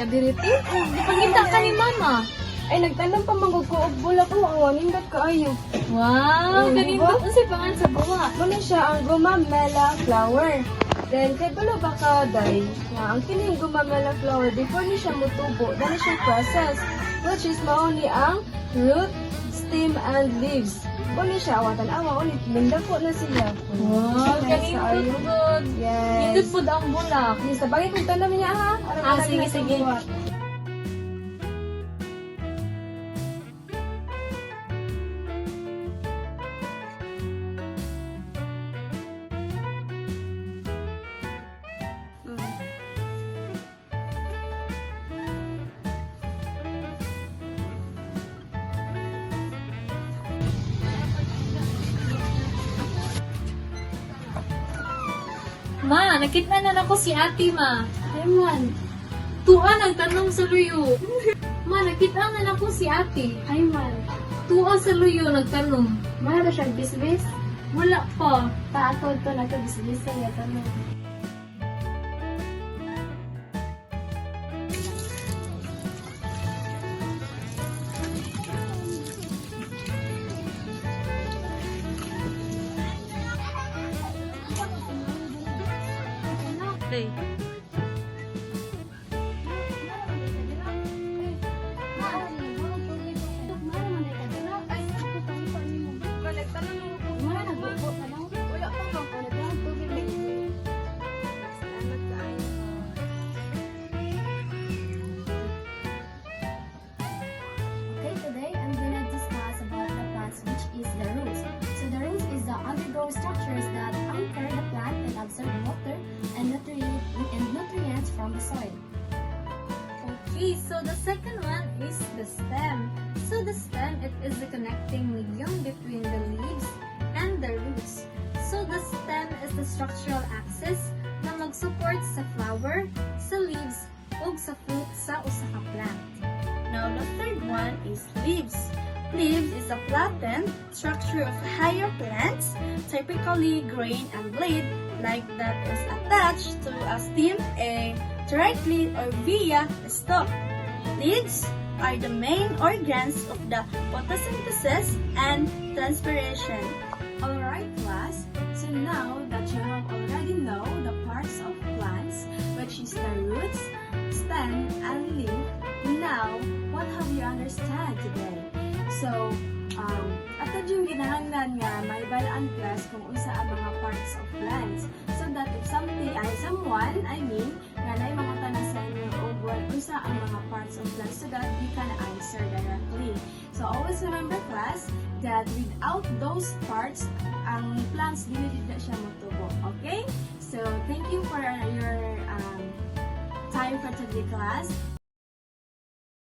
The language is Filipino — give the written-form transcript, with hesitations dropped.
ka diriti? Ipangita ka ni mama. Ay, nagtanong pa magkukuog bulak ko. Ang wanindot kaayo. Wow, Mm, kanino diba? po si pangan sa buwa. Muna siya ang gumamela flower. Then, kay balo ba ka, day, nga ang kining gumamela flower, before ni siya mutubo, dahil siya process, which is mauni ang root, stem, and leaves. Muna siya, awatan awa, ulit, nindako na siya. Wow, Nice kanino kaayo. good. Yes. Hindot po ang bulak. Yes, sabagay kung tanong niya ha. Ah, sige, sige. Ma, nakita na ako si ate, ma. Ay man. Tuan ang tanong sa luyo. Ma, nakita na ako si ate. Ay man. Tuan sa luyo nagtanong. Mahal na siyang bisbis. Wala pa. Paatod to na bisbis sa iya tanong. Hey. Okay, today I'm gonna discuss about the plants, which is the roots. So the roots is the underground structures that anchor the plant and absorb water and nutrients from the soil. Okay, so the second one is the stem. So the stem, it is the connecting medium between the leaves and the roots. So the stem is the structural axis na mag-support sa flower, sa leaves, ug sa fruit sa usa ka plant. Now, the third one is leaves. Leaves is a flattened structure of higher plants, typically grain and blade, like that is attached to a stem directly or via a stalk. Leaves are the main organs of the photosynthesis and transpiration. Alright class, so now that you have already know the parts of plants, which is the roots, stem, and leaf, now, what have you understand today? So, atod yung ginahanglan nga may balaan class kung unsa ang mga parts of plants. So that if someone, nga na mga tanong sa inyo o unsa ang mga parts of plants so that you can answer directly. So always remember class that without those parts, ang plants dili na siya matubo. Okay? So thank you for your time for today class.